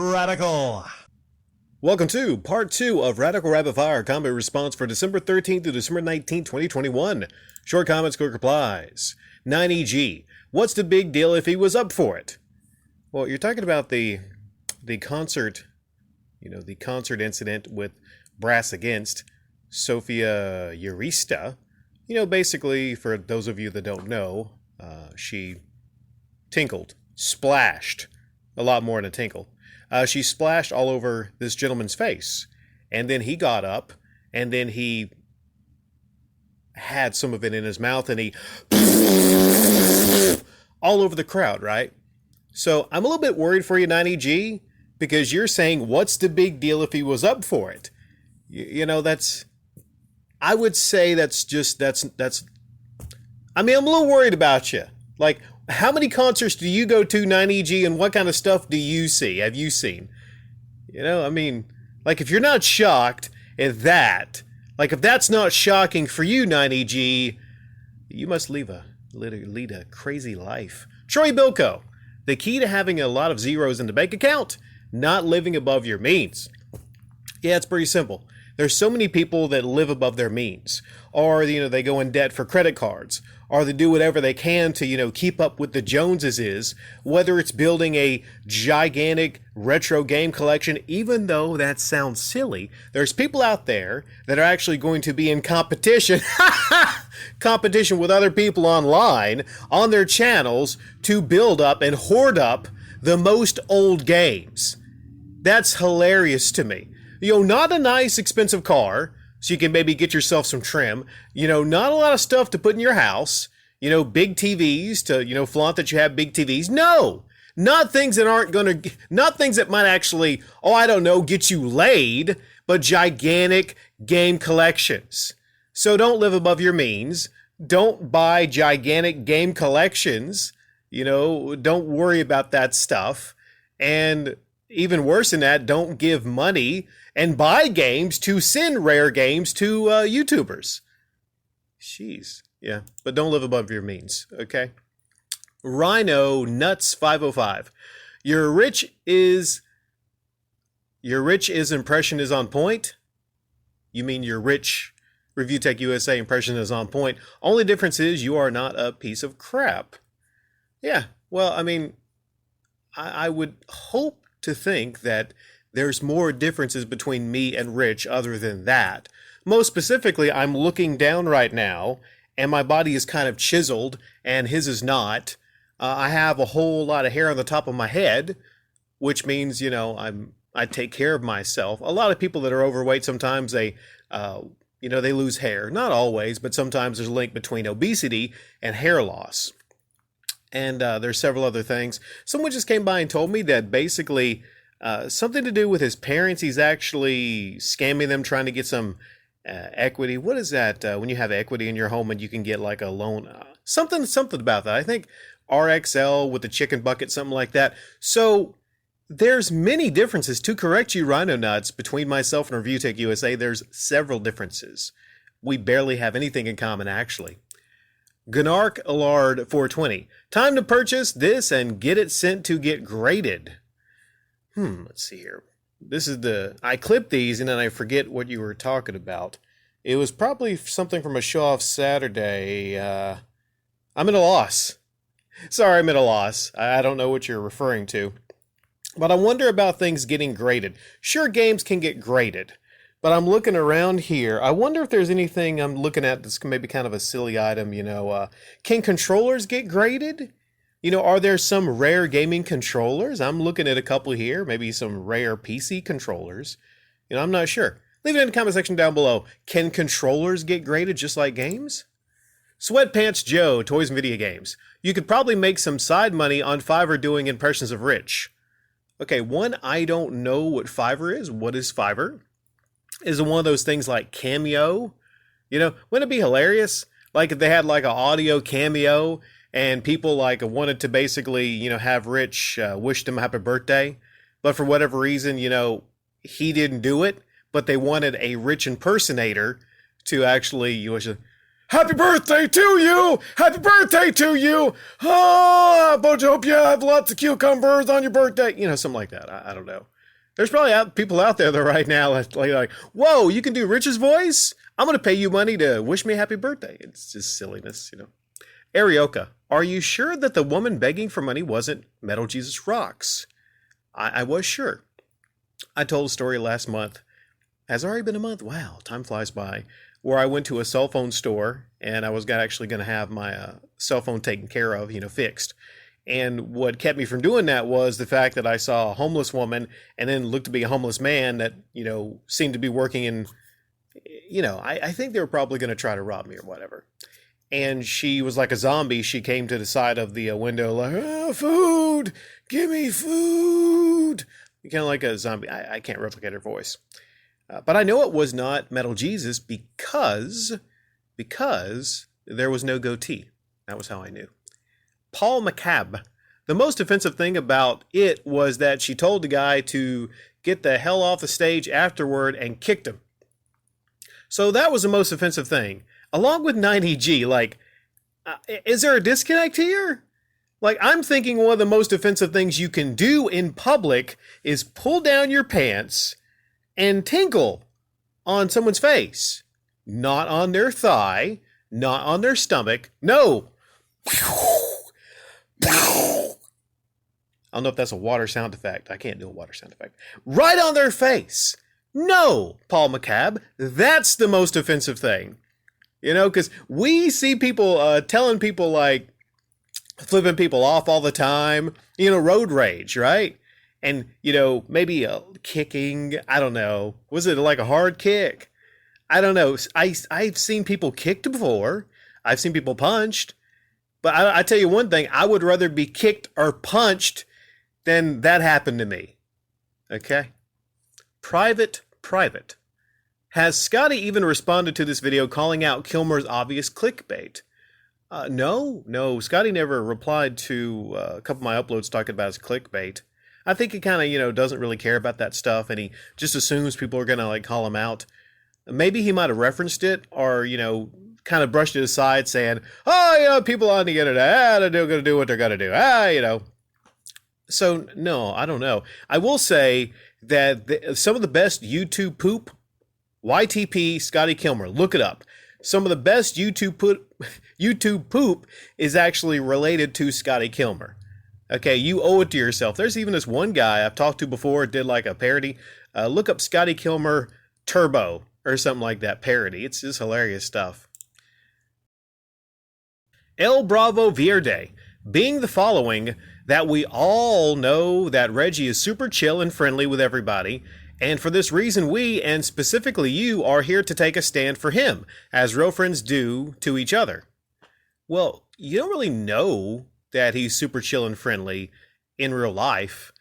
Radical. Welcome to part 2 of Radical Rapid Fire Combat Response for December 13th to December 19th, 2021. Short comments, quick replies. 9EG. What's the big deal if he was up for it? Well, you're talking about the concert, the concert incident with Brass Against, Sofia Urista. Basically, for those of you that don't know, she tinkled, splashed, a lot more than a tinkle. She splashed all over this gentleman's face. And then he got up, and then he had some of it in his mouth, and he all over the crowd, right? So I'm a little bit worried for you, 9EG, because you're saying, what's the big deal if he was up for it? I would say I'm a little worried about you. Like, how many concerts do you go to, 9EG, and what kind of stuff do you see? Have you seen? If you're not shocked at that, if that's not shocking for you, 9EG, you must lead a crazy life. Troy Bilko, the key to having a lot of zeros in the bank account, not living above your means. Yeah, it's pretty simple. There's so many people that live above their means, or they go in debt for credit cards, or they do whatever they can to keep up with the Joneses, whether it's building a gigantic retro game collection. Even though that sounds silly, there's people out there that are actually going to be in competition with other people online on their channels to build up and hoard up the most old games. That's hilarious to me. Not a nice expensive car, so you can maybe get yourself some trim. Not a lot of stuff to put in your house. Big TVs to, flaunt that you have big TVs. No! Not things that might actually, get you laid, but gigantic game collections. So don't live above your means. Don't buy gigantic game collections. Don't worry about that stuff. And even worse than that, don't give money and buy games to send rare games to YouTubers. Jeez. Yeah, but don't live above your means, okay? Rhino Nuts 505. Your rich is impression is on point? You mean your rich Review Tech USA impression is on point. Only difference is you are not a piece of crap. Yeah, well, I would hope to think that there's more differences between me and Rich other than that. Most specifically, I'm looking down right now, and my body is kind of chiseled, and his is not. I have a whole lot of hair on the top of my head, which means, I take care of myself. A lot of people that are overweight, sometimes they lose hair. Not always, but sometimes there's a link between obesity and hair loss. And there's several other things. Someone just came by and told me that basically something to do with his parents. He's actually scamming them, trying to get some equity. What is that when you have equity in your home and you can get like a loan? Something about that. I think RXL with the chicken bucket, something like that. So there's many differences. To correct you, Rhino Nuts, between myself and Review Tech USA, there's several differences. We barely have anything in common, actually. Gnark Allard 420. Time to purchase this and get it sent to get graded. Let's see here. I clipped these and then I forget what you were talking about. It was probably something from a show off Saturday. I'm at a loss. Sorry, I'm at a loss. I don't know what you're referring to. But I wonder about things getting graded. Sure, games can get graded. But I'm looking around here. I wonder if there's anything I'm looking at that's maybe kind of a silly item, Can controllers get graded? Are there some rare gaming controllers? I'm looking at a couple here, maybe some rare PC controllers. I'm not sure. Leave it in the comment section down below. Can controllers get graded just like games? Sweatpants Joe, Toys and Video Games. You could probably make some side money on Fiverr doing impressions of Rich. Okay, one, I don't know what Fiverr is. What is Fiverr? Is it one of those things like Cameo? Wouldn't it be hilarious? Like if they had like an audio cameo and people like wanted to basically, have Rich wish them happy birthday. But for whatever reason, he didn't do it. But they wanted a Rich impersonator to actually wish Happy birthday to you! Happy birthday to you! Oh, I hope you have lots of cucumbers on your birthday. You know, something like that. I don't know. There's probably people out there that right now like, whoa, you can do Rich's voice? I'm going to pay you money to wish me a happy birthday. It's just silliness, you know. Arioka, are you sure that the woman begging for money wasn't Metal Jesus Rocks? I was sure. I told a story last month. Has already been a month. Wow, time flies by. Where I went to a cell phone store and I was actually going to have my cell phone taken care of, you know, fixed. And what kept me from doing that was the fact that I saw a homeless woman and then looked to be a homeless man that, you know, seemed to be working in, you know, I think they were probably going to try to rob me or whatever. And she was like a zombie. She came to the side of the window like, oh, food, give me food. Kind of like a zombie. I can't replicate her voice. But I know it was not Metal Jesus because there was no goatee. That was how I knew. Paul McCabe. The most offensive thing about it was that she told the guy to get the hell off the stage afterward and kicked him. So that was the most offensive thing. Along with 90G, like, is there a disconnect here? Like, I'm thinking one of the most offensive things you can do in public is pull down your pants and tinkle on someone's face. Not on their thigh, not on their stomach. No. I don't know if that's a water sound effect. I can't do a water sound effect. Right on their face. No, Paul McCabe. That's the most offensive thing. You know, because we see people telling people like flipping people off all the time. You know, road rage, right? And, you know, maybe kicking. I don't know. Was it like a hard kick? I don't know. I've seen people kicked before. I've seen people punched. But I tell you one thing. I would rather be kicked or punched than that happened to me. Okay? Private. Has Scotty even responded to this video calling out Kilmer's obvious clickbait? No. Scotty never replied to a couple of my uploads talking about his clickbait. I think he kind of, you know, doesn't really care about that stuff, and he just assumes people are going to, like, call him out. Maybe he might have referenced it or, you know, kind of brushed it aside saying, oh, you know, people on the internet, they're going to do what they're going to do. You know. So, no, I don't know. I will say that some of the best YouTube poop, YTP Scotty Kilmer, look it up. Some of the best YouTube poop is actually related to Scotty Kilmer. Okay, you owe it to yourself. There's even this one guy I've talked to before, did like a parody. Look up Scotty Kilmer Turbo or something like that, parody. It's just hilarious stuff. El Bravo Vierde, being the following, that we all know that Reggie is super chill and friendly with everybody, and for this reason we, and specifically you, are here to take a stand for him, as real friends do to each other. Well, you don't really know that he's super chill and friendly in real life,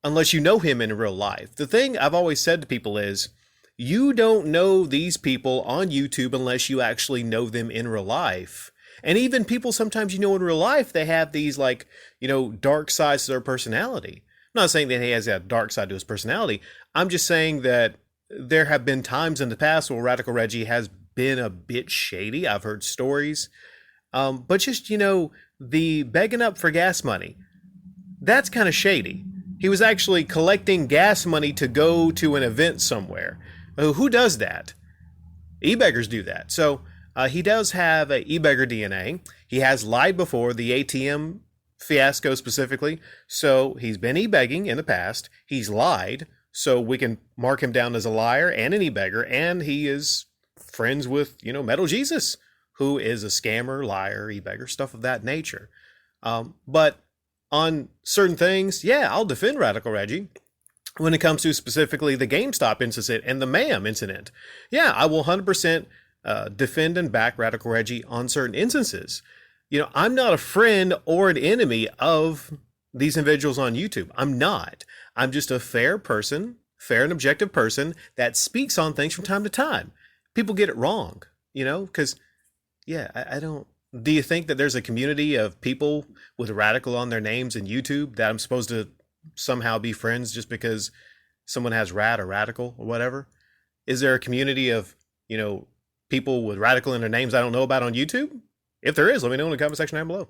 unless you know him in real life. The thing I've always said to people is, you don't know these people on YouTube unless you actually know them in real life. And even people sometimes you know in real life, they have these like, you know, dark sides to their personality. I'm not saying that he has a dark side to his personality. I'm just saying that there have been times in the past where Radical Reggie has been a bit shady. I've heard stories. But just, you know, the begging up for gas money, that's kind of shady. He was actually collecting gas money to go to an event somewhere. Who does that? E-beggars do that. So he does have a e-beggar DNA. He has lied before, the ATM fiasco specifically. So he's been e-begging in the past. He's lied. So we can mark him down as a liar and an e-beggar. And he is friends with, you know, Metal Jesus, who is a scammer, liar, e-beggar, stuff of that nature. But on certain things, yeah, I'll defend Radical Reggie. When it comes to specifically the GameStop incident and the MAM incident, yeah, I will 100% defend and back Radical Reggie on certain instances. You know, I'm not a friend or an enemy of these individuals on YouTube. I'm not. I'm just a fair person, fair and objective person that speaks on things from time to time. People get it wrong, you know, because, yeah, I don't. Do you think that there's a community of people with radical on their names in YouTube that I'm supposed to somehow be friends just because someone has rad or radical or whatever? Is there a community of, you know, people with radical in their names I don't know about on YouTube? If there is, let me know in the comment section down below.